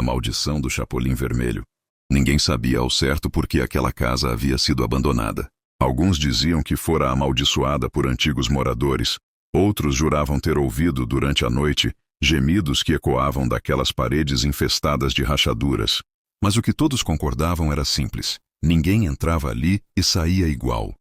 A maldição do Chapolin Vermelho. Ninguém sabia ao certo por que aquela casa havia sido abandonada. Alguns diziam que fora amaldiçoada por antigos moradores. Outros juravam ter ouvido, durante a noite, gemidos que ecoavam daquelas paredes infestadas de rachaduras. Mas o que todos concordavam era simples. Ninguém entrava ali e saía igual.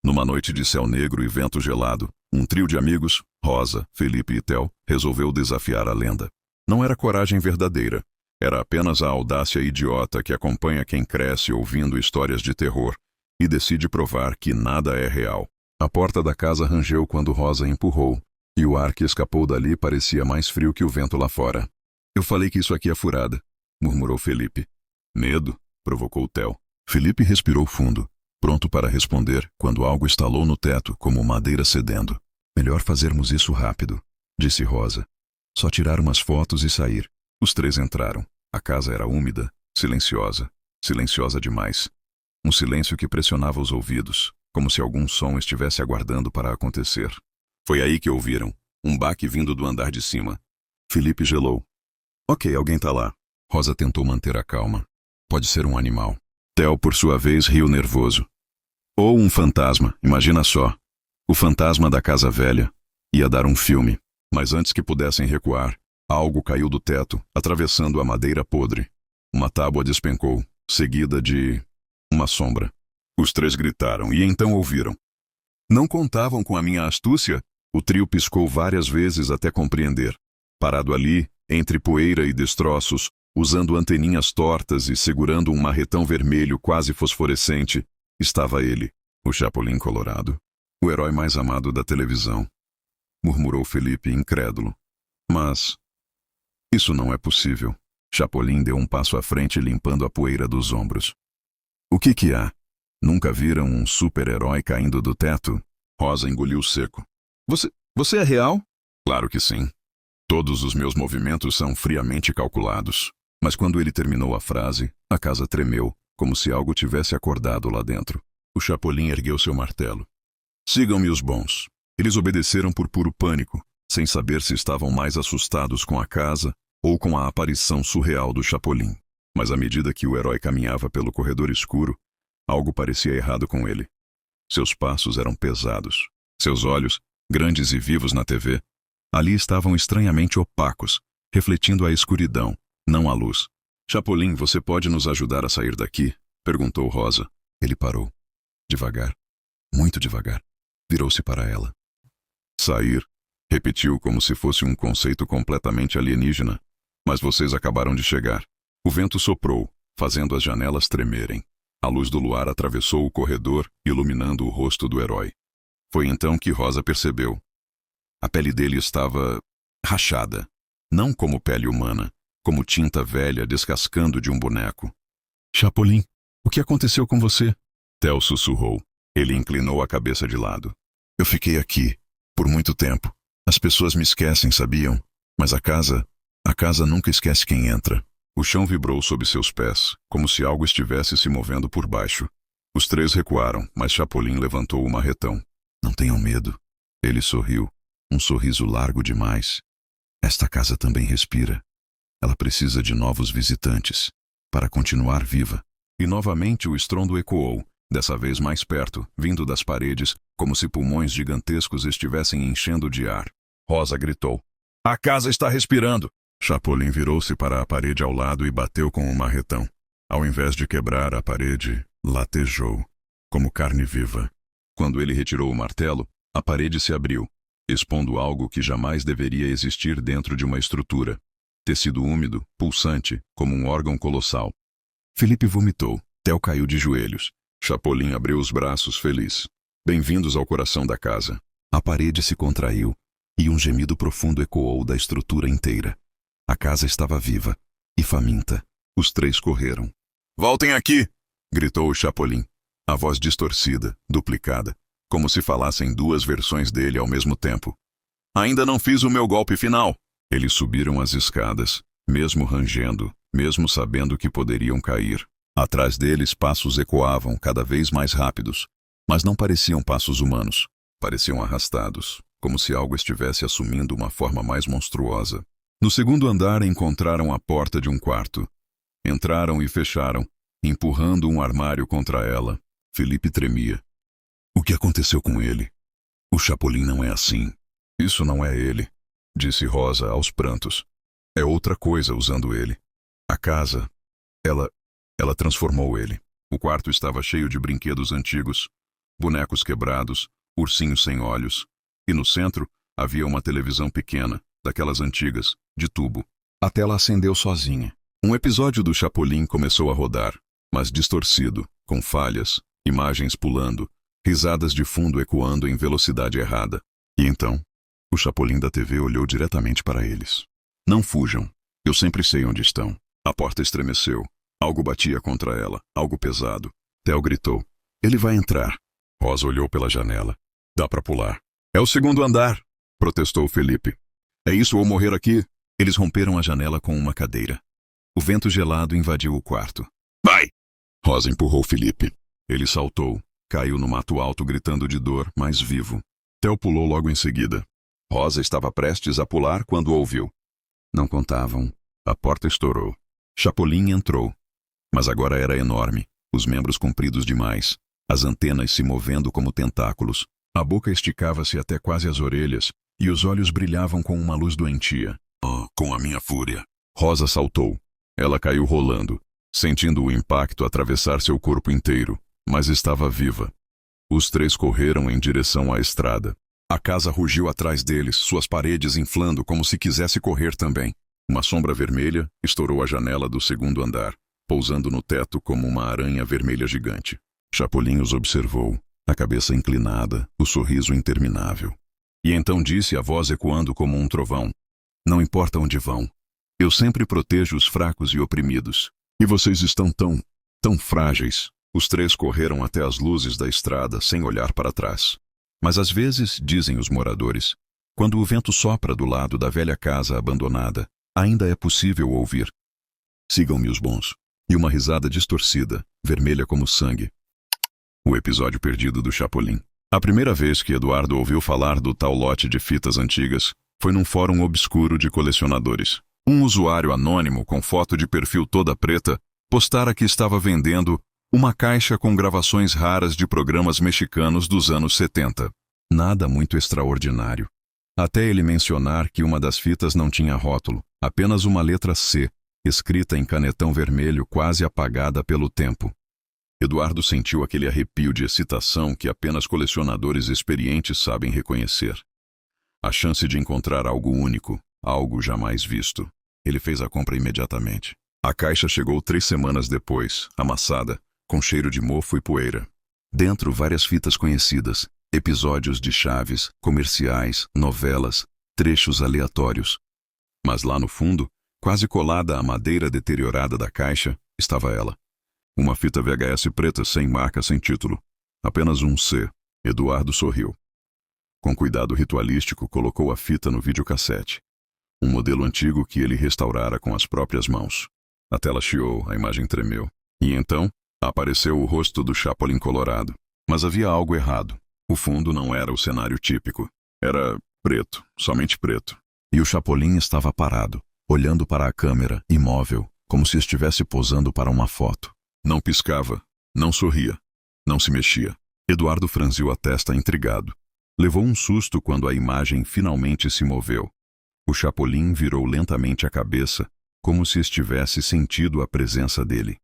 Numa noite de céu negro e vento gelado, um trio de amigos, Rosa, Felipe e Theo, resolveu desafiar a lenda. Não era coragem verdadeira. Era apenas a audácia idiota que acompanha quem cresce ouvindo histórias de terror e decide provar que nada é real. A porta da casa rangeu quando Rosa empurrou, e o ar que escapou dali parecia mais frio que o vento lá fora. Eu falei que isso aqui é furada, murmurou Felipe. Medo? Provocou Theo. Felipe respirou fundo, pronto para responder quando algo estalou no teto como madeira cedendo. Melhor fazermos isso rápido, disse Rosa. Só tirar umas fotos e sair. Os três entraram. A casa era úmida, silenciosa, silenciosa demais. Um silêncio que pressionava os ouvidos, como se algum som estivesse aguardando para acontecer. Foi aí que ouviram, um baque vindo do andar de cima. Felipe gelou. Ok, alguém tá lá. Rosa tentou manter a calma. Pode ser um animal. Theo, por sua vez, riu nervoso. Ou um fantasma, imagina só. O fantasma da casa velha. Ia dar um filme. Mas antes que pudessem recuar, algo caiu do teto, atravessando a madeira podre. Uma tábua despencou, seguida de uma sombra. Os três gritaram e então ouviram. Não contavam com a minha astúcia? O trio piscou várias vezes até compreender. Parado ali, entre poeira e destroços, usando anteninhas tortas e segurando um marretão vermelho quase fosforescente, estava ele, o Chapolin Colorado, o herói mais amado da televisão. Murmurou Felipe, incrédulo. Mas isso não é possível. Chapolin deu um passo à frente, limpando a poeira dos ombros. O que há? Nunca viram um super-herói caindo do teto? Rosa engoliu seco. Você é real? Claro que sim. Todos os meus movimentos são friamente calculados. Mas quando ele terminou a frase, a casa tremeu, como se algo tivesse acordado lá dentro. O Chapolin ergueu seu martelo. Sigam-me os bons. Eles obedeceram por puro pânico, sem saber se estavam mais assustados com a casa ou com a aparição surreal do Chapolin. Mas à medida que o herói caminhava pelo corredor escuro, algo parecia errado com ele. Seus passos eram pesados. Seus olhos, grandes e vivos na TV, ali estavam estranhamente opacos, refletindo a escuridão, não a luz. Chapolin, você pode nos ajudar a sair daqui? Perguntou Rosa. Ele parou. Devagar. Muito devagar. Virou-se para ela. Sair, repetiu como se fosse um conceito completamente alienígena. Mas vocês acabaram de chegar. O vento soprou, fazendo as janelas tremerem. A luz do luar atravessou o corredor, iluminando o rosto do herói. Foi então que Rosa percebeu. A pele dele estava rachada. Não como pele humana, como tinta velha descascando de um boneco. Chapolin, o que aconteceu com você? Theo sussurrou. Ele inclinou a cabeça de lado. Eu fiquei aqui, por muito tempo. As pessoas me esquecem, sabiam? Mas a casa nunca esquece quem entra. O chão vibrou sob seus pés, como se algo estivesse se movendo por baixo. Os três recuaram, mas Chapolin levantou o marretão. Não tenham medo. Ele sorriu, um sorriso largo demais. Esta casa também respira. Ela precisa de novos visitantes, para continuar viva. E novamente o estrondo ecoou, dessa vez mais perto, vindo das paredes, como se pulmões gigantescos estivessem enchendo de ar. Rosa gritou. A casa está respirando! Chapolin virou-se para a parede ao lado e bateu com o marretão. Ao invés de quebrar a parede, latejou, como carne viva. Quando ele retirou o martelo, a parede se abriu, expondo algo que jamais deveria existir dentro de uma estrutura. Tecido úmido, pulsante, como um órgão colossal. Felipe vomitou. Theo caiu de joelhos. Chapolin abriu os braços, feliz. Bem-vindos ao coração da casa. A parede se contraiu, e um gemido profundo ecoou da estrutura inteira. A casa estava viva e faminta. Os três correram. Voltem aqui! Gritou o Chapolin. A voz distorcida, duplicada, como se falassem duas versões dele ao mesmo tempo. Ainda não fiz o meu golpe final! Eles subiram as escadas, mesmo rangendo, mesmo sabendo que poderiam cair. Atrás deles passos ecoavam cada vez mais rápidos, mas não pareciam passos humanos. Pareciam arrastados, como se algo estivesse assumindo uma forma mais monstruosa. No segundo andar encontraram a porta de um quarto. Entraram e fecharam, empurrando um armário contra ela. Felipe tremia. O que aconteceu com ele? O Chapolin não é assim. Isso não é ele, disse Rosa aos prantos. É outra coisa usando ele. A casa, ela transformou ele. O quarto estava cheio de brinquedos antigos, bonecos quebrados, ursinhos sem olhos. E no centro havia uma televisão pequena, daquelas antigas, de tubo. A tela acendeu sozinha. Um episódio do Chapolin começou a rodar, mas distorcido, com falhas, imagens pulando, risadas de fundo ecoando em velocidade errada. E então, o Chapolin da TV olhou diretamente para eles. Não fujam. Eu sempre sei onde estão. A porta estremeceu. Algo batia contra ela, algo pesado. Theo gritou. Ele vai entrar. Rosa olhou pela janela. Dá para pular. É o segundo andar, protestou Felipe. É isso ou morrer aqui? Eles romperam a janela com uma cadeira. O vento gelado invadiu o quarto. Vai! Rosa empurrou Felipe. Ele saltou, caiu no mato alto gritando de dor, mas vivo. Theo pulou logo em seguida. Rosa estava prestes a pular quando ouviu. Não contavam. A porta estourou. Chapolin entrou. Mas agora era enorme, os membros compridos demais, as antenas se movendo como tentáculos. A boca esticava-se até quase as orelhas, e os olhos brilhavam com uma luz doentia. Oh, com a minha fúria. Rosa saltou. Ela caiu rolando, sentindo o impacto atravessar seu corpo inteiro, mas estava viva. Os três correram em direção à estrada. A casa rugiu atrás deles, suas paredes inflando como se quisesse correr também. Uma sombra vermelha estourou a janela do segundo andar, pousando no teto como uma aranha vermelha gigante. Chapolin os observou, a cabeça inclinada, o sorriso interminável. E então disse a voz ecoando como um trovão. Não importa onde vão. Eu sempre protejo os fracos e oprimidos. E vocês estão tão frágeis. Os três correram até as luzes da estrada sem olhar para trás. Mas às vezes, dizem os moradores, quando o vento sopra do lado da velha casa abandonada, ainda é possível ouvir. Sigam-me os bons. E uma risada distorcida, vermelha como sangue. O episódio perdido do Chapolin. A primeira vez que Eduardo ouviu falar do tal lote de fitas antigas foi num fórum obscuro de colecionadores. Um usuário anônimo com foto de perfil toda preta postara que estava vendendo uma caixa com gravações raras de programas mexicanos dos anos 70. Nada muito extraordinário. Até ele mencionar que uma das fitas não tinha rótulo, apenas uma letra C, escrita em canetão vermelho quase apagada pelo tempo. Eduardo sentiu aquele arrepio de excitação que apenas colecionadores experientes sabem reconhecer. A chance de encontrar algo único, algo jamais visto. Ele fez a compra imediatamente. A caixa chegou 3 semanas depois, amassada, com cheiro de mofo e poeira. Dentro, várias fitas conhecidas, episódios de Chaves, comerciais, novelas, trechos aleatórios. Mas lá no fundo, quase colada à madeira deteriorada da caixa, estava ela. Uma fita VHS preta sem marca, sem título. Apenas um C. Eduardo sorriu. Com cuidado ritualístico, colocou a fita no videocassete. Um modelo antigo que ele restaurara com as próprias mãos. A tela chiou, a imagem tremeu. E então, apareceu o rosto do Chapolin colorado. Mas havia algo errado. O fundo não era o cenário típico. Era preto, somente preto. E o Chapolin estava parado, olhando para a câmera, imóvel, como se estivesse posando para uma foto. Não piscava, não sorria, não se mexia. Eduardo franziu a testa intrigado. Levou um susto quando a imagem finalmente se moveu. O Chapolin virou lentamente a cabeça, como se estivesse sentindo a presença dele.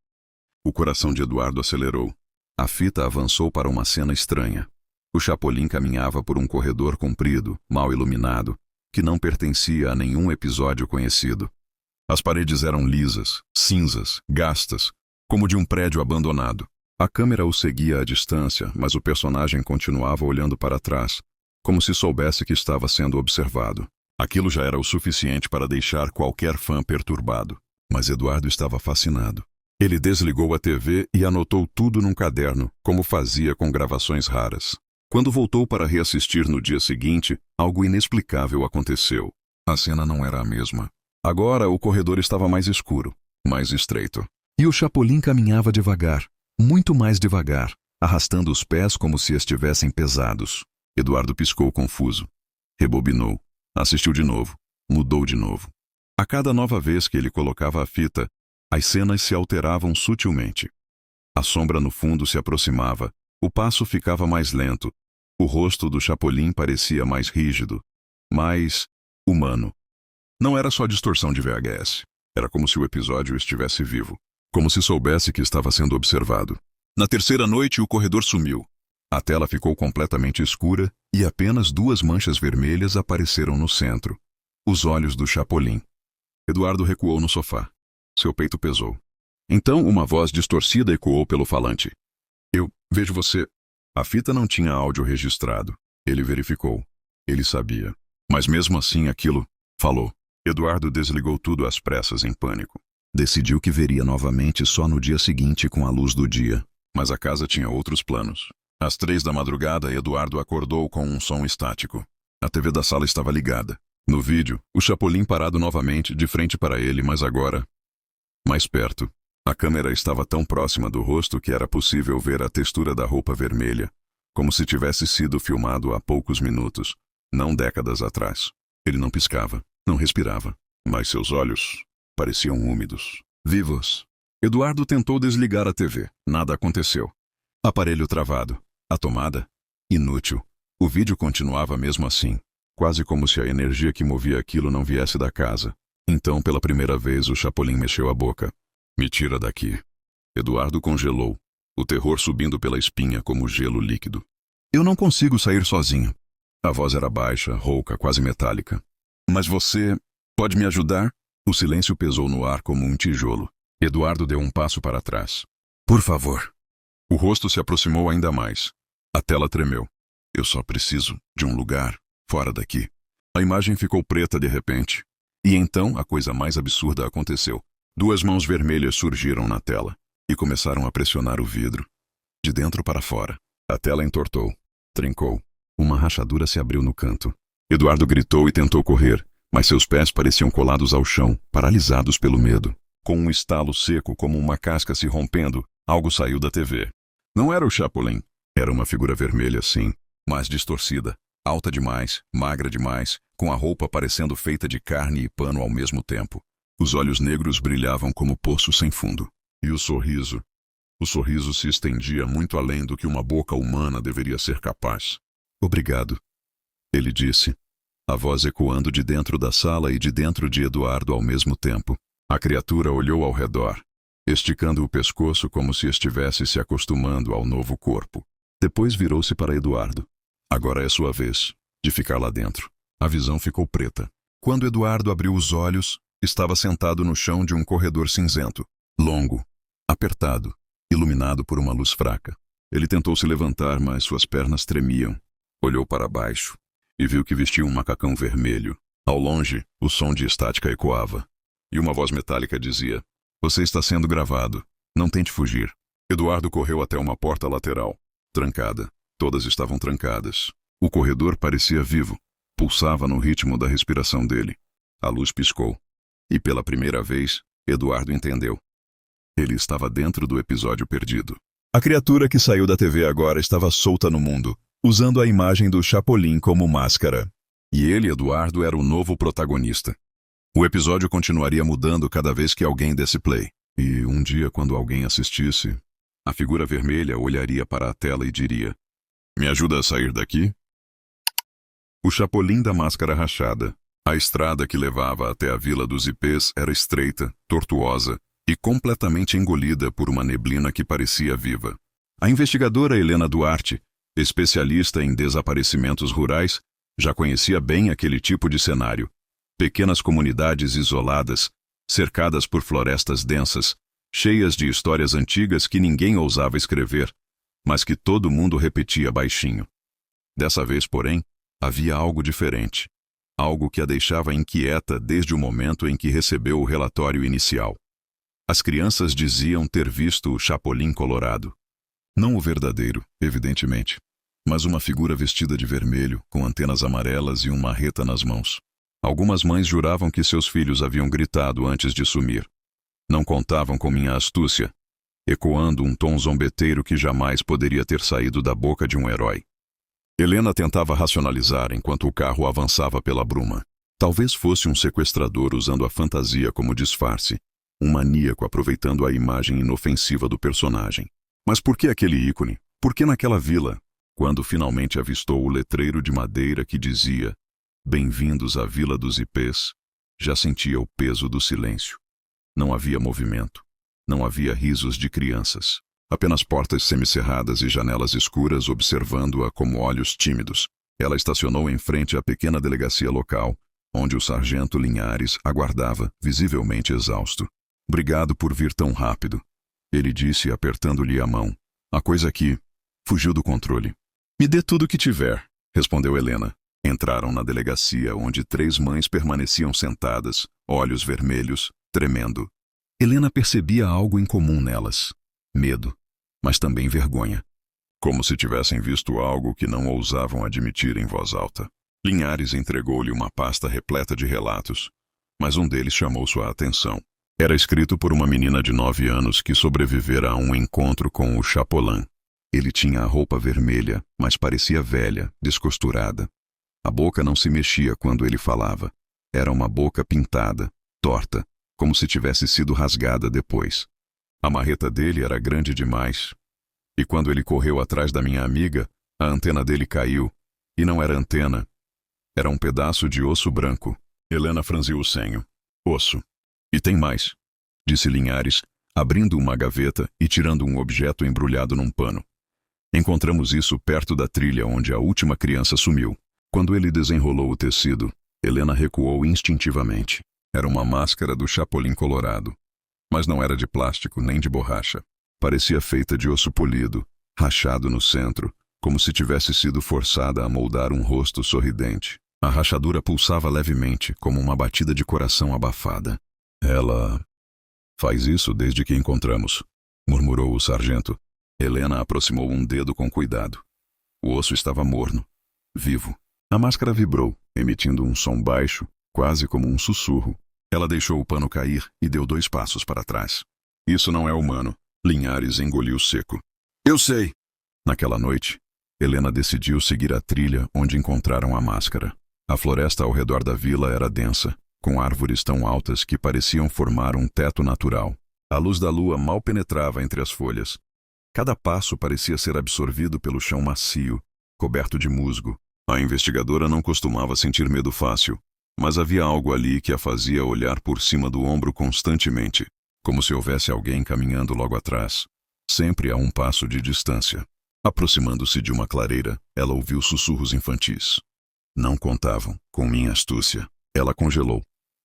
O coração de Eduardo acelerou. A fita avançou para uma cena estranha. O Chapolin caminhava por um corredor comprido, mal iluminado, que não pertencia a nenhum episódio conhecido. As paredes eram lisas, cinzas, gastas, como de um prédio abandonado. A câmera o seguia à distância, mas o personagem continuava olhando para trás, como se soubesse que estava sendo observado. Aquilo já era o suficiente para deixar qualquer fã perturbado. Mas Eduardo estava fascinado. Ele desligou a TV e anotou tudo num caderno, como fazia com gravações raras. Quando voltou para reassistir no dia seguinte, algo inexplicável aconteceu. A cena não era a mesma. Agora o corredor estava mais escuro, mais estreito. E o Chapolin caminhava devagar, muito mais devagar, arrastando os pés como se estivessem pesados. Eduardo piscou confuso. Rebobinou. Assistiu de novo. Mudou de novo. A cada nova vez que ele colocava a fita, as cenas se alteravam sutilmente. A sombra no fundo se aproximava, o passo ficava mais lento, o rosto do Chapolin parecia mais rígido, mais humano. Não era só distorção de VHS. Era como se o episódio estivesse vivo. Como se soubesse que estava sendo observado. Na terceira noite, o corredor sumiu. A tela ficou completamente escura e apenas 2 manchas vermelhas apareceram no centro. Os olhos do Chapolin. Eduardo recuou no sofá. Seu peito pesou. Então, uma voz distorcida ecoou pelo falante. Eu vejo você. A fita não tinha áudio registrado. Ele verificou. Ele sabia. Mas mesmo assim aquilo falou. Eduardo desligou tudo às pressas em pânico. Decidiu que veria novamente só no dia seguinte com a luz do dia. Mas a casa tinha outros planos. Às 3 da madrugada, Eduardo acordou com um som estático. A TV da sala estava ligada. No vídeo, o Chapolin parado novamente, de frente para ele, mas agora mais perto. A câmera estava tão próxima do rosto que era possível ver a textura da roupa vermelha, como se tivesse sido filmado há poucos minutos, não décadas atrás. Ele não piscava, não respirava, mas seus olhos pareciam úmidos, vivos. Eduardo tentou desligar a TV. Nada aconteceu. Aparelho travado. A tomada? Inútil. O vídeo continuava mesmo assim, quase como se a energia que movia aquilo não viesse da casa. Então, pela primeira vez, o Chapolin mexeu a boca. Me tira daqui. Eduardo congelou, o terror subindo pela espinha como gelo líquido. Eu não consigo sair sozinho. A voz era baixa, rouca, quase metálica. Mas você pode me ajudar? O silêncio pesou no ar como um tijolo. Eduardo deu um passo para trás. Por favor. O rosto se aproximou ainda mais. A tela tremeu. Eu só preciso de um lugar fora daqui. A imagem ficou preta de repente. E então a coisa mais absurda aconteceu. 2 mãos vermelhas surgiram na tela e começaram a pressionar o vidro. De dentro para fora. A tela entortou. Trincou. Uma rachadura se abriu no canto. Eduardo gritou e tentou correr, mas seus pés pareciam colados ao chão, paralisados pelo medo. Com um estalo seco como uma casca se rompendo, algo saiu da TV. Não era o Chapolin. Era uma figura vermelha, sim, mas distorcida. Alta demais, magra demais, com a roupa parecendo feita de carne e pano ao mesmo tempo. Os olhos negros brilhavam como poços sem fundo. E o sorriso? O sorriso se estendia muito além do que uma boca humana deveria ser capaz. Obrigado, ele disse, a voz ecoando de dentro da sala e de dentro de Eduardo ao mesmo tempo. A criatura olhou ao redor, esticando o pescoço como se estivesse se acostumando ao novo corpo. Depois virou-se para Eduardo. Agora é sua vez de ficar lá dentro. A visão ficou preta. Quando Eduardo abriu os olhos, estava sentado no chão de um corredor cinzento, longo, apertado, iluminado por uma luz fraca. Ele tentou se levantar, mas suas pernas tremiam. Olhou para baixo e viu que vestia um macacão vermelho. Ao longe, o som de estática ecoava. E uma voz metálica dizia: "Você está sendo gravado. Não tente fugir." Eduardo correu até uma porta lateral, trancada. Todas estavam trancadas. O corredor parecia vivo. Pulsava no ritmo da respiração dele. A luz piscou. E pela primeira vez, Eduardo entendeu. Ele estava dentro do episódio perdido. A criatura que saiu da TV agora estava solta no mundo, usando a imagem do Chapolin como máscara. E ele, Eduardo, era o novo protagonista. O episódio continuaria mudando cada vez que alguém desse play. E um dia, quando alguém assistisse, a figura vermelha olharia para a tela e diria: "Me ajuda a sair daqui?" O Chapolin da máscara rachada. A estrada que levava até a Vila dos Ipês era estreita, tortuosa e completamente engolida por uma neblina que parecia viva. A investigadora Helena Duarte, especialista em desaparecimentos rurais, já conhecia bem aquele tipo de cenário. Pequenas comunidades isoladas, cercadas por florestas densas, cheias de histórias antigas que ninguém ousava escrever, mas que todo mundo repetia baixinho. Dessa vez, porém, havia algo diferente. Algo que a deixava inquieta desde o momento em que recebeu o relatório inicial. As crianças diziam ter visto o Chapolin colorado. Não o verdadeiro, evidentemente, mas uma figura vestida de vermelho, com antenas amarelas e uma marreta nas mãos. Algumas mães juravam que seus filhos haviam gritado antes de sumir. Não contavam com minha astúcia, ecoando um tom zombeteiro que jamais poderia ter saído da boca de um herói. Helena tentava racionalizar enquanto o carro avançava pela bruma. Talvez fosse um sequestrador usando a fantasia como disfarce, um maníaco aproveitando a imagem inofensiva do personagem. Mas por que aquele ícone? Por que naquela vila? Quando finalmente avistou o letreiro de madeira que dizia "Bem-vindos à Vila dos Ipês", já sentia o peso do silêncio. Não havia movimento. Não havia risos de crianças. Apenas portas semicerradas e janelas escuras observando-a como olhos tímidos. Ela estacionou em frente à pequena delegacia local, onde o sargento Linhares aguardava, visivelmente exausto. "Obrigado por vir tão rápido", ele disse, apertando-lhe a mão. "A coisa aqui fugiu do controle." "Me dê tudo o que tiver", respondeu Helena. Entraram na delegacia, onde 3 mães permaneciam sentadas, olhos vermelhos, tremendo. Helena percebia algo em comum nelas: medo, mas também vergonha. Como se tivessem visto algo que não ousavam admitir em voz alta. Linhares entregou-lhe uma pasta repleta de relatos, mas um deles chamou sua atenção. Era escrito por uma menina de 9 anos que sobrevivera a um encontro com o Chapolin. Ele tinha a roupa vermelha, mas parecia velha, descosturada. A boca não se mexia quando ele falava. Era uma boca pintada, torta, como se tivesse sido rasgada depois. A marreta dele era grande demais. E quando ele correu atrás da minha amiga, a antena dele caiu. E não era antena. Era um pedaço de osso branco. Helena franziu o senho. "Osso. E tem mais", disse Linhares, abrindo uma gaveta e tirando um objeto embrulhado num pano. "Encontramos isso perto da trilha onde a última criança sumiu." Quando ele desenrolou o tecido, Helena recuou instintivamente. Era uma máscara do Chapolin Colorado. Mas não era de plástico nem de borracha. Parecia feita de osso polido, rachado no centro, como se tivesse sido forçada a moldar um rosto sorridente. A rachadura pulsava levemente, como uma batida de coração abafada. "Ela faz isso desde que encontramos", murmurou o sargento. Helena aproximou um dedo com cuidado. O osso estava morno, vivo. A máscara vibrou, emitindo um som baixo, quase como um sussurro. Ela deixou o pano cair e deu 2 passos para trás. "Isso não é humano." Linhares engoliu seco. "Eu sei." Naquela noite, Helena decidiu seguir a trilha onde encontraram a máscara. A floresta ao redor da vila era densa, com árvores tão altas que pareciam formar um teto natural. A luz da lua mal penetrava entre as folhas. Cada passo parecia ser absorvido pelo chão macio, coberto de musgo. A investigadora não costumava sentir medo fácil, mas havia algo ali que a fazia olhar por cima do ombro constantemente, como se houvesse alguém caminhando logo atrás, sempre a um passo de distância. Aproximando-se de uma clareira, ela ouviu sussurros infantis. Não contavam com minha astúcia. Ela congelou.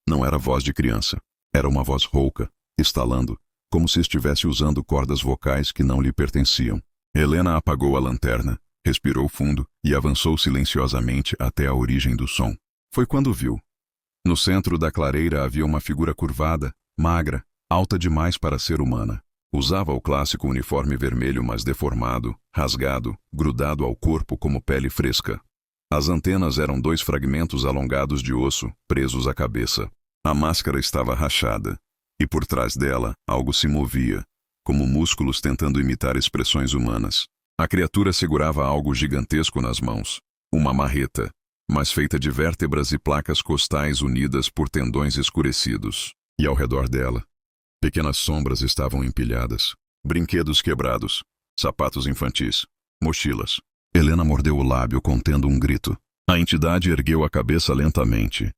Não era voz de criança. Era uma voz rouca, estalando, como se estivesse usando cordas vocais que não lhe pertenciam. Helena apagou a lanterna, respirou fundo e avançou silenciosamente até a origem do som. Foi quando viu. No centro da clareira havia uma figura curvada, magra, alta demais para ser humana. Usava o clássico uniforme vermelho, mas deformado, rasgado, grudado ao corpo como pele fresca. As antenas eram 2 fragmentos alongados de osso, presos à cabeça. A máscara estava rachada, e por trás dela algo se movia, como músculos tentando imitar expressões humanas. A criatura segurava algo gigantesco nas mãos, uma marreta, mas feita de vértebras e placas costais unidas por tendões escurecidos. E ao redor dela, pequenas sombras estavam empilhadas, brinquedos quebrados, sapatos infantis, mochilas. Helena mordeu o lábio, contendo um grito. A entidade ergueu a cabeça lentamente.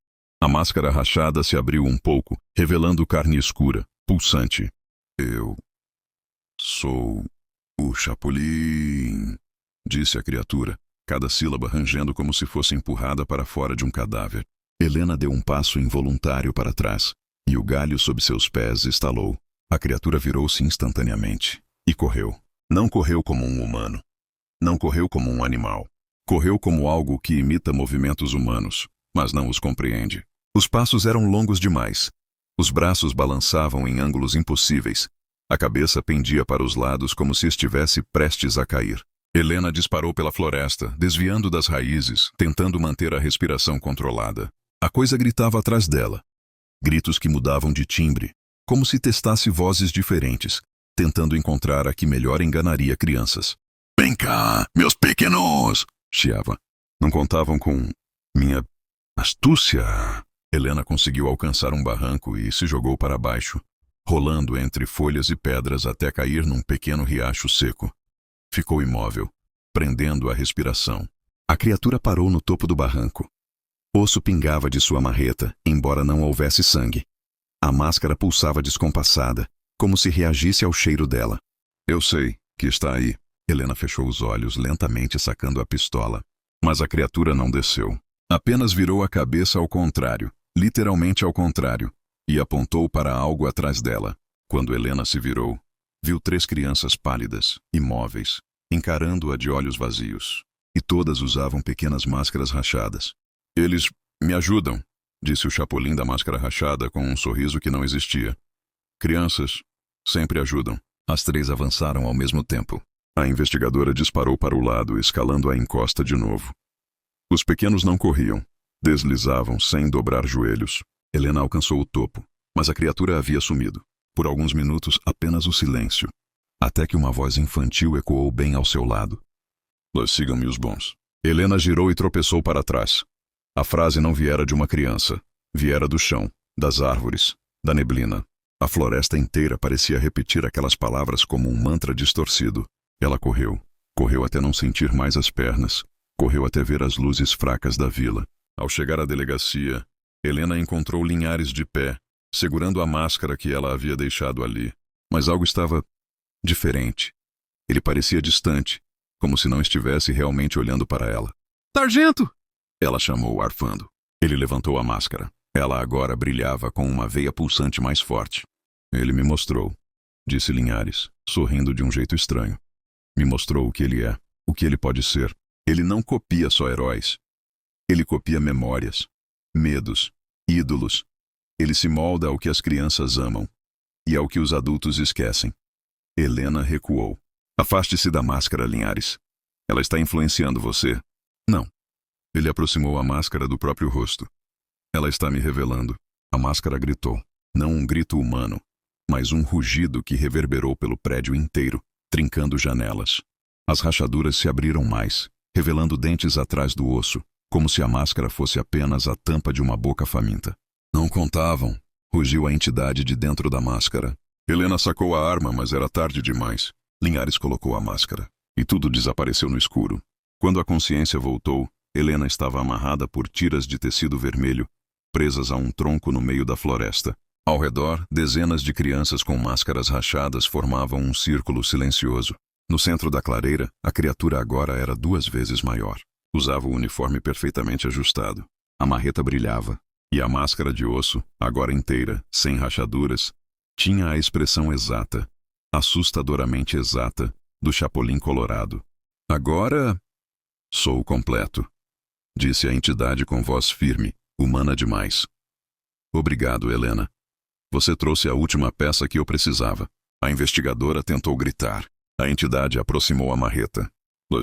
A máscara rachada se abriu um pouco, revelando carne escura, pulsante. "Eu sou o Chapolin", disse a criatura, cada sílaba rangendo como se fosse empurrada para fora de um cadáver. Helena deu um passo involuntário para trás, e o galho sob seus pés estalou. A criatura virou-se instantaneamente e correu. Não correu como um humano. Não correu como um animal. Correu como algo que imita movimentos humanos, mas não os compreende. Os passos eram longos demais. Os braços balançavam em ângulos impossíveis. A cabeça pendia para os lados como se estivesse prestes a cair. Helena disparou pela floresta, desviando das raízes, tentando manter a respiração controlada. A coisa gritava atrás dela. Gritos que mudavam de timbre, como se testasse vozes diferentes, tentando encontrar a que melhor enganaria crianças. "Vem cá, meus pequenos!" chiava. "Não contavam com minha astúcia." Helena conseguiu alcançar um barranco e se jogou para baixo, rolando entre folhas e pedras até cair num pequeno riacho seco. Ficou imóvel, prendendo a respiração. A criatura parou no topo do barranco. Osso pingava de sua marreta, embora não houvesse sangue. A máscara pulsava descompassada, como se reagisse ao cheiro dela. Eu sei que está aí. Helena fechou os olhos lentamente, sacando a pistola. Mas a criatura não desceu. Apenas virou a cabeça ao contrário, literalmente ao contrário, e apontou para algo atrás dela. Quando Helena se virou, viu 3 crianças pálidas, imóveis, encarando-a de olhos vazios. E todas usavam pequenas máscaras rachadas. Eles me ajudam, disse o Chapolin da máscara rachada com um sorriso que não existia. Crianças sempre ajudam. As 3 avançaram ao mesmo tempo. A investigadora disparou para o lado, escalando a encosta de novo. Os pequenos não corriam. Deslizavam sem dobrar joelhos. Helena alcançou o topo, mas a criatura havia sumido. Por alguns minutos, apenas o silêncio. Até que uma voz infantil ecoou bem ao seu lado. Sigam-me os bons. Helena girou e tropeçou para trás. A frase não viera de uma criança. Viera do chão, das árvores, da neblina. A floresta inteira parecia repetir aquelas palavras como um mantra distorcido. Ela correu. Correu até não sentir mais as pernas. Correu até ver as luzes fracas da vila. Ao chegar à delegacia, Helena encontrou Linhares de pé, segurando a máscara que ela havia deixado ali. Mas algo estava diferente. Ele parecia distante, como se não estivesse realmente olhando para ela. Sargento! Ela chamou, arfando. Ele levantou a máscara. Ela agora brilhava com uma veia pulsante mais forte. Ele me mostrou, disse Linhares, sorrindo de um jeito estranho. Me mostrou o que ele é, o que ele pode ser. Ele não copia só heróis. Ele copia memórias, medos, ídolos. Ele se molda ao que as crianças amam e ao que os adultos esquecem. Helena recuou. Afaste-se da máscara, Linhares. Ela está influenciando você. Não. Ele aproximou a máscara do próprio rosto. Ela está me revelando. A máscara gritou. Não um grito humano, mas um rugido que reverberou pelo prédio inteiro, trincando janelas. As rachaduras se abriram mais, revelando dentes atrás do osso, como se a máscara fosse apenas a tampa de uma boca faminta. Não contavam, rugiu a entidade de dentro da máscara. Helena sacou a arma, mas era tarde demais. Linhares colocou a máscara, e tudo desapareceu no escuro. Quando a consciência voltou, Helena estava amarrada por tiras de tecido vermelho, presas a um tronco no meio da floresta. Ao redor, dezenas de crianças com máscaras rachadas formavam um círculo silencioso. No centro da clareira, a criatura agora era 2 vezes maior. Usava o uniforme perfeitamente ajustado. A marreta brilhava, e a máscara de osso, agora inteira, sem rachaduras, tinha a expressão exata, assustadoramente exata, do Chapolin Colorado. Agora, sou completo, disse a entidade com voz firme, humana demais. Obrigado, Helena. Você trouxe a última peça que eu precisava. A investigadora tentou gritar. A entidade aproximou a marreta.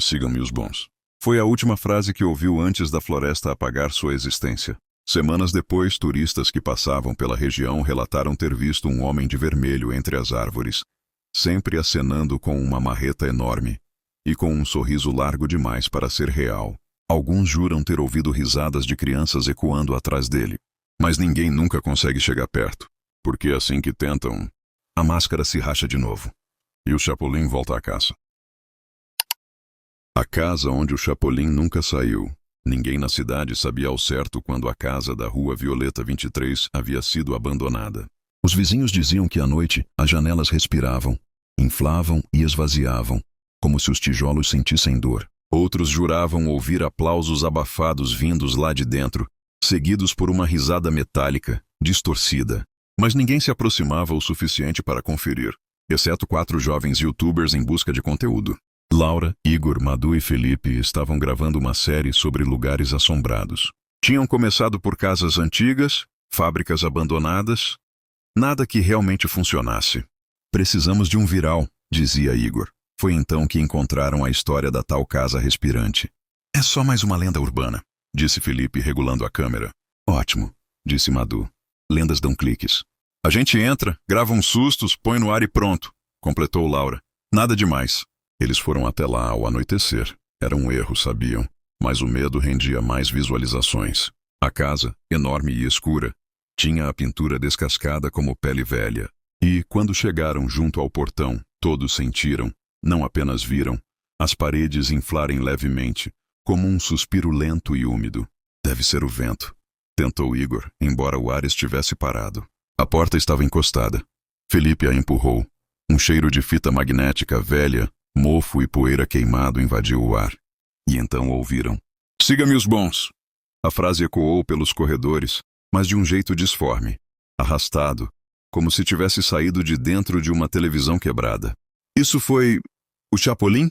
Sigam-me os bons. Foi a última frase que ouviu antes da floresta apagar sua existência. Semanas depois, turistas que passavam pela região relataram ter visto um homem de vermelho entre as árvores, sempre acenando com uma marreta enorme e com um sorriso largo demais para ser real. Alguns juram ter ouvido risadas de crianças ecoando atrás dele. Mas ninguém nunca consegue chegar perto, porque assim que tentam, a máscara se racha de novo. E o Chapolin volta à caça. A casa onde o Chapolin nunca saiu. Ninguém na cidade sabia ao certo quando a casa da Rua Violeta 23 havia sido abandonada. Os vizinhos diziam que à noite as janelas respiravam, inflavam e esvaziavam, como se os tijolos sentissem dor. Outros juravam ouvir aplausos abafados vindos lá de dentro, seguidos por uma risada metálica, distorcida. Mas ninguém se aproximava o suficiente para conferir, exceto 4 jovens youtubers em busca de conteúdo. Laura, Igor, Madu e Felipe estavam gravando uma série sobre lugares assombrados. Tinham começado por casas antigas, fábricas abandonadas, nada que realmente funcionasse. Precisamos de um viral, dizia Igor. Foi então que encontraram a história da tal casa respirante. É só mais uma lenda urbana, disse Felipe, regulando a câmera. Ótimo, disse Madu. Lendas dão cliques. A gente entra, grava uns sustos, põe no ar e pronto, completou Laura. Nada demais. Eles foram até lá ao anoitecer. Era um erro, sabiam, mas o medo rendia mais visualizações. A casa, enorme e escura, tinha a pintura descascada como pele velha. E, quando chegaram junto ao portão, todos sentiram, não apenas viram, as paredes inflarem levemente, como um suspiro lento e úmido. Deve ser o vento, tentou Igor, embora o ar estivesse parado. A porta estava encostada. Felipe a empurrou. Um cheiro de fita magnética velha, mofo e poeira queimado invadiu o ar. E então ouviram: "Siga-me os bons!" A frase ecoou pelos corredores, mas de um jeito disforme, arrastado, como se tivesse saído de dentro de uma televisão quebrada. "Isso foi o Chapolin?"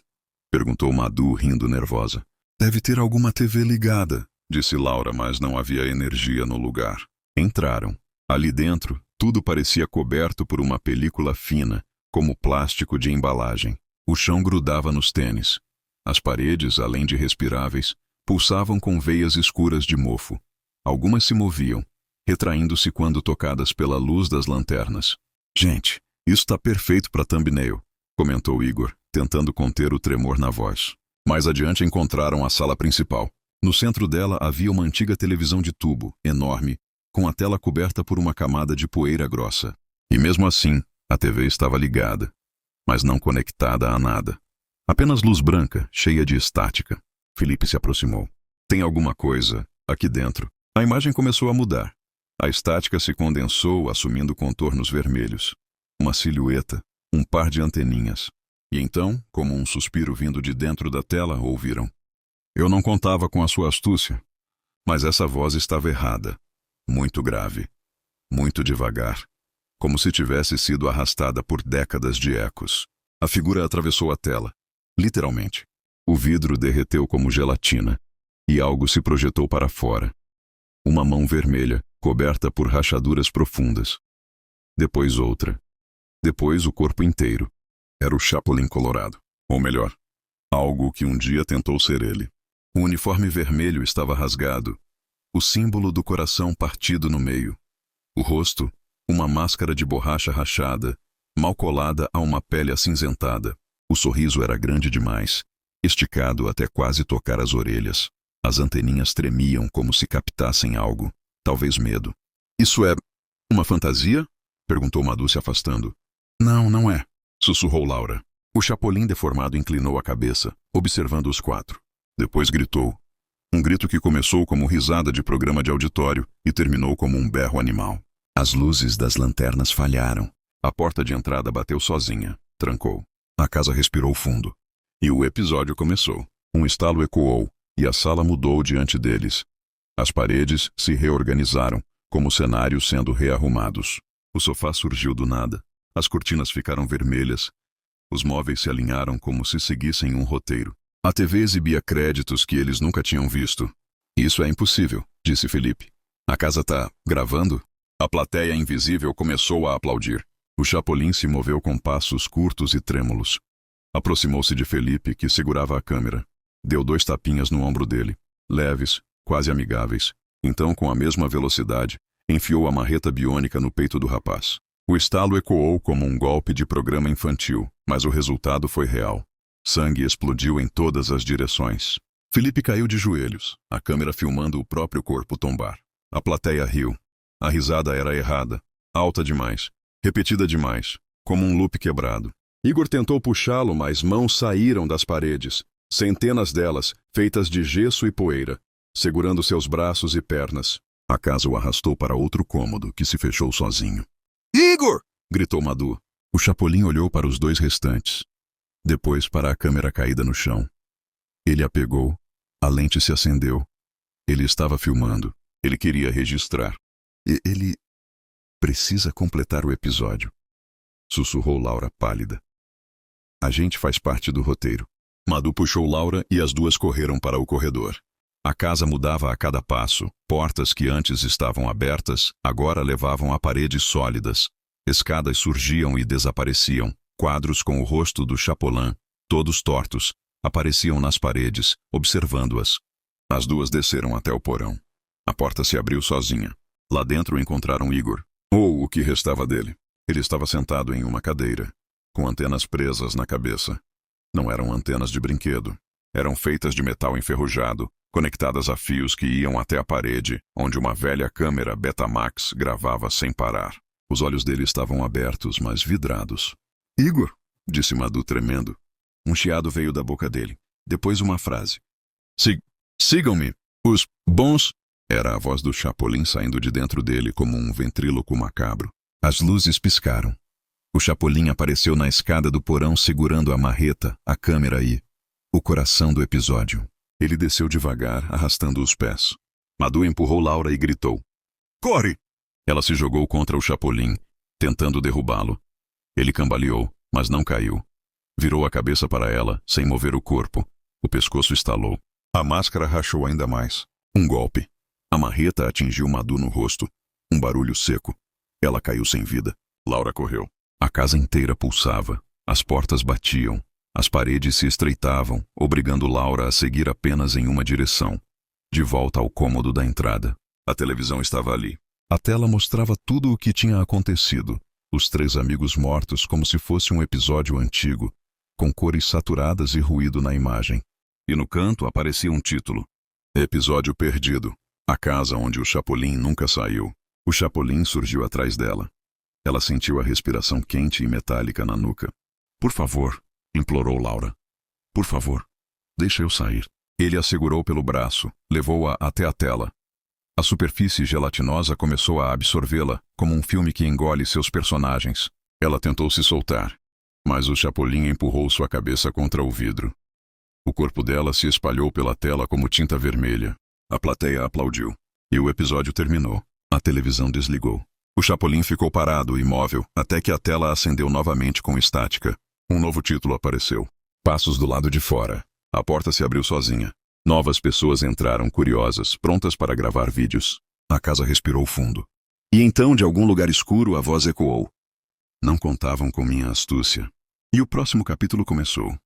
perguntou Madu, rindo nervosa. "Deve ter alguma TV ligada", disse Laura, mas não havia energia no lugar. Entraram. Ali dentro, tudo parecia coberto por uma película fina, como plástico de embalagem. O chão grudava nos tênis. As paredes, além de respiráveis, pulsavam com veias escuras de mofo. Algumas se moviam, retraindo-se quando tocadas pela luz das lanternas. "Gente, isso está perfeito para thumbnail", comentou Igor, tentando conter o tremor na voz. Mais adiante encontraram a sala principal. No centro dela havia uma antiga televisão de tubo, enorme, com a tela coberta por uma camada de poeira grossa. E mesmo assim, a TV estava ligada, mas não conectada a nada. Apenas luz branca, cheia de estática. Felipe se aproximou. "Tem alguma coisa aqui dentro." A imagem começou a mudar. A estática se condensou, assumindo contornos vermelhos. Uma silhueta, um par de anteninhas. E então, como um suspiro vindo de dentro da tela, ouviram: "Eu não contava com a sua astúcia." Mas essa voz estava errada. Muito grave. Muito devagar. Como se tivesse sido arrastada por décadas de ecos. A figura atravessou a tela. Literalmente. O vidro derreteu como gelatina. E algo se projetou para fora. Uma mão vermelha, coberta por rachaduras profundas. Depois outra. Depois o corpo inteiro. Era o Chapolin Colorado. Ou melhor, algo que um dia tentou ser ele. O uniforme vermelho estava rasgado. O símbolo do coração partido no meio. O rosto, uma máscara de borracha rachada, mal colada a uma pele acinzentada. O sorriso era grande demais, esticado até quase tocar as orelhas. As anteninhas tremiam como se captassem algo, talvez medo. "Isso é uma fantasia?" perguntou Madu, se afastando. "Não, não é", sussurrou Laura. O Chapolin deformado inclinou a cabeça, observando os quatro. Depois gritou. Um grito que começou como risada de programa de auditório e terminou como um berro animal. As luzes das lanternas falharam. A porta de entrada bateu sozinha, trancou. A casa respirou fundo. E o episódio começou. Um estalo ecoou, e a sala mudou diante deles. As paredes se reorganizaram, como cenários sendo rearrumados. O sofá surgiu do nada. As cortinas ficaram vermelhas. Os móveis se alinharam como se seguissem um roteiro. A TV exibia créditos que eles nunca tinham visto. "Isso é impossível", disse Felipe. "A casa tá gravando?" A plateia invisível começou a aplaudir. O Chapolin se moveu com passos curtos e trêmulos. Aproximou-se de Felipe, que segurava a câmera. Deu 2 tapinhas no ombro dele, leves, quase amigáveis. Então, com a mesma velocidade, enfiou a marreta biônica no peito do rapaz. O estalo ecoou como um golpe de programa infantil, mas o resultado foi real. Sangue explodiu em todas as direções. Felipe caiu de joelhos, a câmera filmando o próprio corpo tombar. A plateia riu. A risada era errada, alta demais, repetida demais, como um loop quebrado. Igor tentou puxá-lo, mas mãos saíram das paredes, centenas delas, feitas de gesso e poeira, segurando seus braços e pernas. A casa o arrastou para outro cômodo, que se fechou sozinho. "Igor!" gritou Madu. O Chapolin olhou para os 2 restantes. Depois para a câmera caída no chão. Ele a pegou. A lente se acendeu. Ele estava filmando. Ele queria registrar. Ele precisa completar o episódio, sussurrou Laura pálida. "A gente faz parte do roteiro." Madu puxou Laura e as duas correram para o corredor. A casa mudava a cada passo. Portas que antes estavam abertas, agora levavam a paredes sólidas. Escadas surgiam e desapareciam. Quadros com o rosto do Chapolin, todos tortos, apareciam nas paredes, observando-as. As duas desceram até o porão. A porta se abriu sozinha. Lá dentro encontraram Igor, ou o que restava dele. Ele estava sentado em uma cadeira, com antenas presas na cabeça. Não eram antenas de brinquedo. Eram feitas de metal enferrujado, conectadas a fios que iam até a parede, onde uma velha câmera Betamax gravava sem parar. Os olhos dele estavam abertos, mas vidrados. Igor, disse Madu tremendo. Um chiado veio da boca dele. Depois uma frase. Sigam-me. Os bons... Era a voz do Chapolin saindo de dentro dele como um ventríloco macabro. As luzes piscaram. O Chapolin apareceu na escada do porão segurando a marreta, a câmera e... o coração do episódio. Ele desceu devagar, arrastando os pés. Madu empurrou Laura e gritou. Corre! Ela se jogou contra o Chapolin, tentando derrubá-lo. Ele cambaleou, mas não caiu. Virou a cabeça para ela, sem mover o corpo. O pescoço estalou. A máscara rachou ainda mais. Um golpe. A marreta atingiu Madu no rosto. Um barulho seco. Ela caiu sem vida. Laura correu. A casa inteira pulsava. As portas batiam. As paredes se estreitavam, obrigando Laura a seguir apenas em uma direção. De volta ao cômodo da entrada. A televisão estava ali. A tela mostrava tudo o que tinha acontecido. Os 3 amigos mortos como se fosse um episódio antigo, com cores saturadas e ruído na imagem. E no canto aparecia um título. Episódio perdido. A casa onde o Chapolin nunca saiu. O Chapolin surgiu atrás dela. Ela sentiu a respiração quente e metálica na nuca. Por favor, implorou Laura. Por favor, deixa eu sair. Ele a segurou pelo braço, levou-a até a tela. A superfície gelatinosa começou a absorvê-la, como um filme que engole seus personagens. Ela tentou se soltar, mas o Chapolin empurrou sua cabeça contra o vidro. O corpo dela se espalhou pela tela como tinta vermelha. A plateia aplaudiu. E o episódio terminou. A televisão desligou. O Chapolin ficou parado, imóvel, até que a tela acendeu novamente com estática. Um novo título apareceu. Passos do lado de fora. A porta se abriu sozinha. Novas pessoas entraram curiosas, prontas para gravar vídeos. A casa respirou fundo. E então, de algum lugar escuro, a voz ecoou. Não contavam com minha astúcia. E o próximo capítulo começou.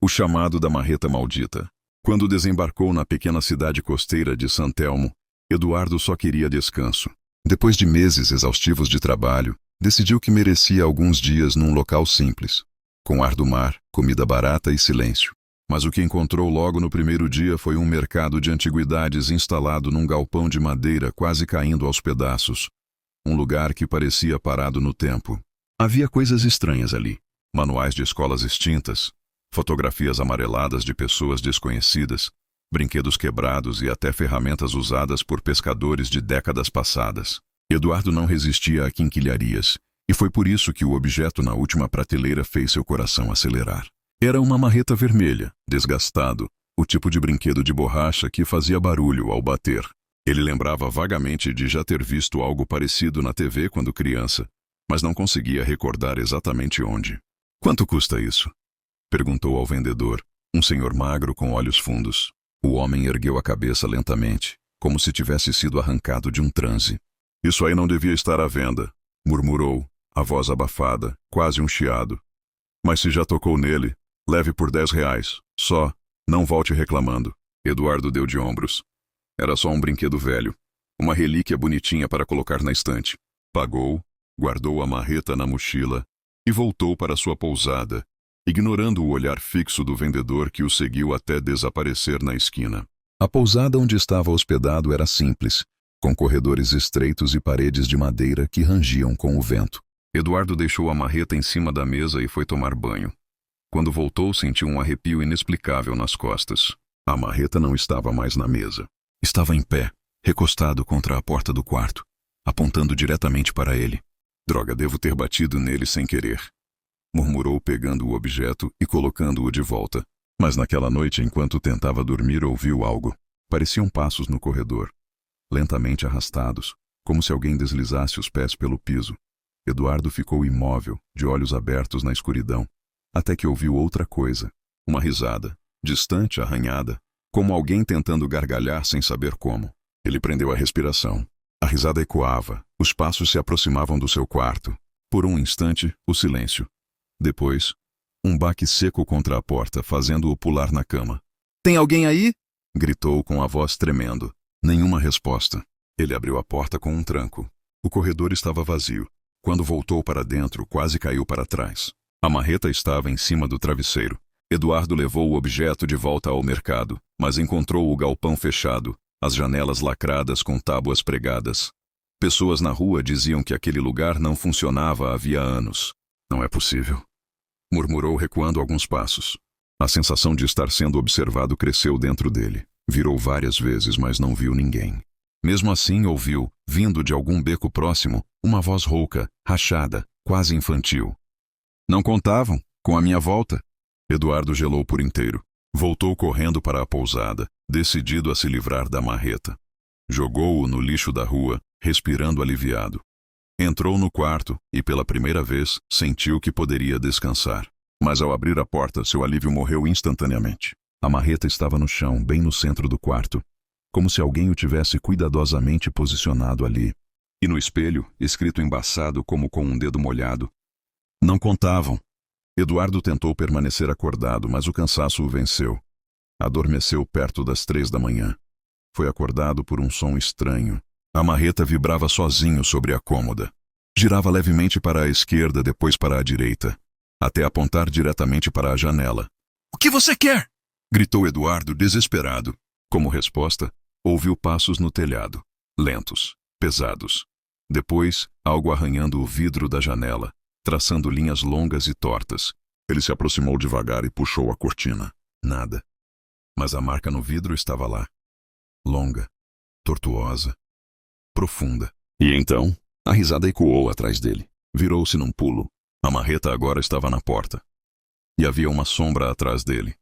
O chamado da marreta maldita. Quando desembarcou na pequena cidade costeira de San Telmo, Eduardo só queria descanso. Depois de meses exaustivos de trabalho, decidiu que merecia alguns dias num local simples, com ar do mar, comida barata e silêncio. Mas o que encontrou logo no primeiro dia foi um mercado de antiguidades instalado num galpão de madeira quase caindo aos pedaços. Um lugar que parecia parado no tempo. Havia coisas estranhas ali. Manuais de escolas extintas, fotografias amareladas de pessoas desconhecidas, brinquedos quebrados e até ferramentas usadas por pescadores de décadas passadas. Eduardo não resistia a quinquilharias, e foi por isso que o objeto na última prateleira fez seu coração acelerar. Era uma marreta vermelha, desgastado, o tipo de brinquedo de borracha que fazia barulho ao bater. Ele lembrava vagamente de já ter visto algo parecido na TV quando criança, mas não conseguia recordar exatamente onde. Quanto custa isso? Perguntou ao vendedor, um senhor magro com olhos fundos. O homem ergueu a cabeça lentamente, como se tivesse sido arrancado de um transe. Isso aí não devia estar à venda, murmurou, a voz abafada, quase um chiado. Mas se já tocou nele, leve por R$ 10, só, não volte reclamando. Eduardo deu de ombros. Era só um brinquedo velho, uma relíquia bonitinha para colocar na estante. Pagou, guardou a marreta na mochila e voltou para sua pousada, ignorando o olhar fixo do vendedor que o seguiu até desaparecer na esquina. A pousada onde estava hospedado era simples, com corredores estreitos e paredes de madeira que rangiam com o vento. Eduardo deixou a marreta em cima da mesa e foi tomar banho. Quando voltou, sentiu um arrepio inexplicável nas costas. A marreta não estava mais na mesa. Estava em pé, recostado contra a porta do quarto, apontando diretamente para ele. Droga, devo ter batido nele sem querer, murmurou pegando o objeto e colocando-o de volta. Mas naquela noite, enquanto tentava dormir, ouviu algo. Pareciam passos no corredor, lentamente arrastados, como se alguém deslizasse os pés pelo piso. Eduardo ficou imóvel, de olhos abertos na escuridão, até que ouviu outra coisa. Uma risada, distante, arranhada, como alguém tentando gargalhar sem saber como. Ele prendeu a respiração. A risada ecoava, os passos se aproximavam do seu quarto. Por um instante, o silêncio. Depois, um baque seco contra a porta, fazendo-o pular na cama. "Tem alguém aí?" gritou com a voz tremendo. Nenhuma resposta. Ele abriu a porta com um tranco. O corredor estava vazio. Quando voltou para dentro, quase caiu para trás. A marreta estava em cima do travesseiro, Eduardo levou o objeto de volta ao mercado, mas encontrou o galpão fechado, as janelas lacradas com tábuas pregadas. Pessoas na rua diziam que aquele lugar não funcionava havia anos. Não é possível, murmurou recuando alguns passos. A sensação de estar sendo observado cresceu dentro dele. Virou várias vezes, mas não viu ninguém. Mesmo assim, ouviu, vindo de algum beco próximo, uma voz rouca, rachada, quase infantil. Não contavam com a minha volta. Eduardo gelou por inteiro. Voltou correndo para a pousada, decidido a se livrar da marreta. Jogou-o no lixo da rua, respirando aliviado. Entrou no quarto e, pela primeira vez, sentiu que poderia descansar. Mas ao abrir a porta, seu alívio morreu instantaneamente. A marreta estava no chão, bem no centro do quarto, como se alguém o tivesse cuidadosamente posicionado ali. E no espelho, escrito embaçado como com um dedo molhado: não contavam. Eduardo tentou permanecer acordado, mas o cansaço o venceu. Adormeceu perto das 3 da manhã. Foi acordado por um som estranho. A marreta vibrava sozinho sobre a cômoda. Girava levemente para a esquerda, depois para a direita, até apontar diretamente para a janela. "O que você quer?" gritou Eduardo, desesperado. Como resposta, ouviu passos no telhado, lentos, pesados. Depois, algo arranhando o vidro da janela, traçando linhas longas e tortas. Ele se aproximou devagar e puxou a cortina. Nada. Mas a marca no vidro estava lá. Longa, tortuosa, profunda. E então, a risada ecoou atrás dele. Virou-se num pulo. A marreta agora estava na porta. E havia uma sombra atrás dele.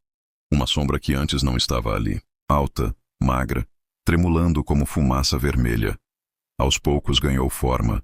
Uma sombra que antes não estava ali. Alta, magra, tremulando como fumaça vermelha. Aos poucos ganhou forma,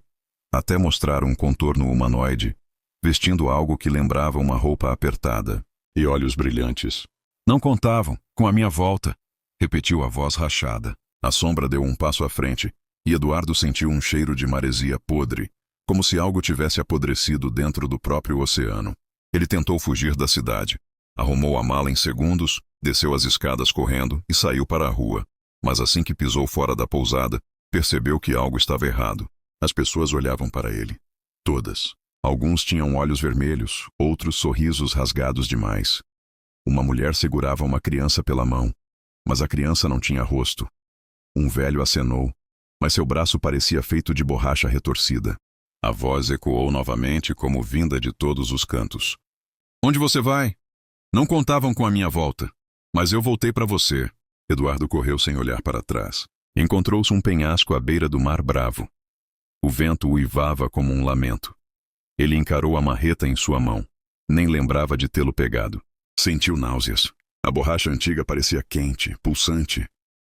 até mostrar um contorno humanoide, vestindo algo que lembrava uma roupa apertada, e olhos brilhantes. Não contavam com a minha volta, repetiu a voz rachada. A sombra deu um passo à frente, e Eduardo sentiu um cheiro de maresia podre, como se algo tivesse apodrecido dentro do próprio oceano. Ele tentou fugir da cidade. Arrumou a mala em segundos, desceu as escadas correndo e saiu para a rua. Mas assim que pisou fora da pousada, percebeu que algo estava errado. As pessoas olhavam para ele. Todas. Alguns tinham olhos vermelhos, outros sorrisos rasgados demais. Uma mulher segurava uma criança pela mão, mas a criança não tinha rosto. Um velho acenou, mas seu braço parecia feito de borracha retorcida. A voz ecoou novamente como vinda de todos os cantos. "Onde você vai? Não contavam com a minha volta, mas eu voltei para você." Eduardo correu sem olhar para trás. Encontrou-se um penhasco à beira do Mar Bravo. O vento uivava como um lamento. Ele encarou a marreta em sua mão. Nem lembrava de tê-lo pegado. Sentiu náuseas. A borracha antiga parecia quente, pulsante,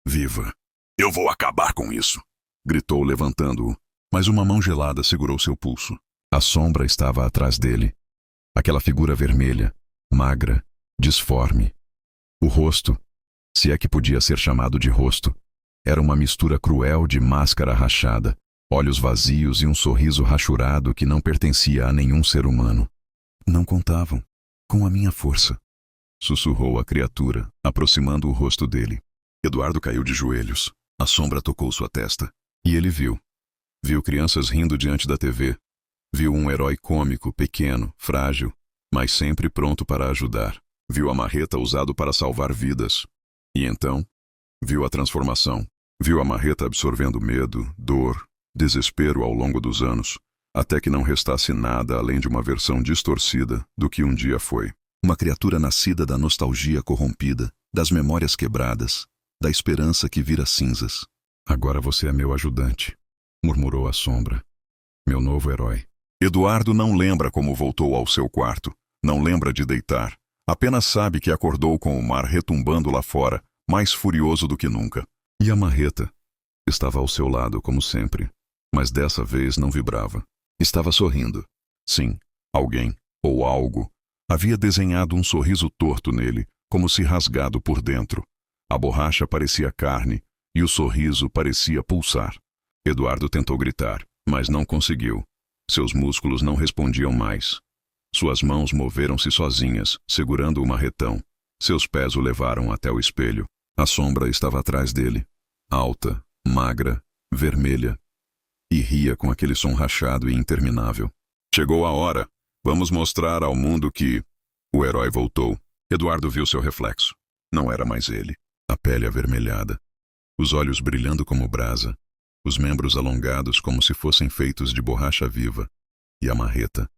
viva. "Eu vou acabar com isso!" gritou, levantando-o. Mas uma mão gelada segurou seu pulso. A sombra estava atrás dele. Aquela figura vermelha, magra, disforme. O rosto, se é que podia ser chamado de rosto, era uma mistura cruel de máscara rachada, olhos vazios e um sorriso rachurado que não pertencia a nenhum ser humano. "Não contavam com a minha força", sussurrou a criatura, aproximando o rosto dele. Eduardo caiu de joelhos. A sombra tocou sua testa. E ele viu. Viu crianças rindo diante da TV. Viu um herói cômico, pequeno, frágil, mas sempre pronto para ajudar. Viu a marreta usado para salvar vidas. E então, viu a transformação. Viu a marreta absorvendo medo, dor, desespero ao longo dos anos, até que não restasse nada além de uma versão distorcida do que um dia foi. Uma criatura nascida da nostalgia corrompida, das memórias quebradas, da esperança que vira cinzas. "Agora você é meu ajudante", murmurou a sombra. "Meu novo herói." Eduardo não lembra como voltou ao seu quarto. Não lembra de deitar. Apenas sabe que acordou com o mar retumbando lá fora, mais furioso do que nunca. E a marreta estava ao seu lado, como sempre. Mas dessa vez não vibrava. Estava sorrindo. Sim, alguém, ou algo, havia desenhado um sorriso torto nele, como se rasgado por dentro. A borracha parecia carne, e o sorriso parecia pulsar. Eduardo tentou gritar, mas não conseguiu. Seus músculos não respondiam mais. Suas mãos moveram-se sozinhas, segurando o marretão. Seus pés o levaram até o espelho. A sombra estava atrás dele, alta, magra, vermelha, e ria com aquele som rachado e interminável. "Chegou a hora. Vamos mostrar ao mundo que..." O herói voltou. Eduardo viu seu reflexo. Não era mais ele. A pele avermelhada, os olhos brilhando como brasa, os membros alongados como se fossem feitos de borracha viva, e a marreta,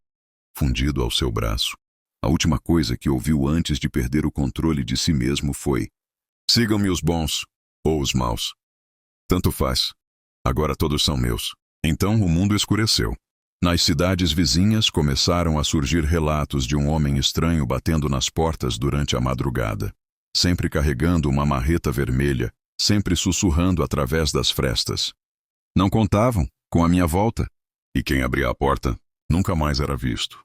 fundido ao seu braço. A última coisa que ouviu antes de perder o controle de si mesmo foi: sigam-me os bons, ou os maus. Tanto faz. Agora todos são meus. Então o mundo escureceu. Nas cidades vizinhas começaram a surgir relatos de um homem estranho batendo nas portas durante a madrugada, sempre carregando uma marreta vermelha, sempre sussurrando através das frestas. Não contavam com a minha volta, e quem abria a porta nunca mais era visto.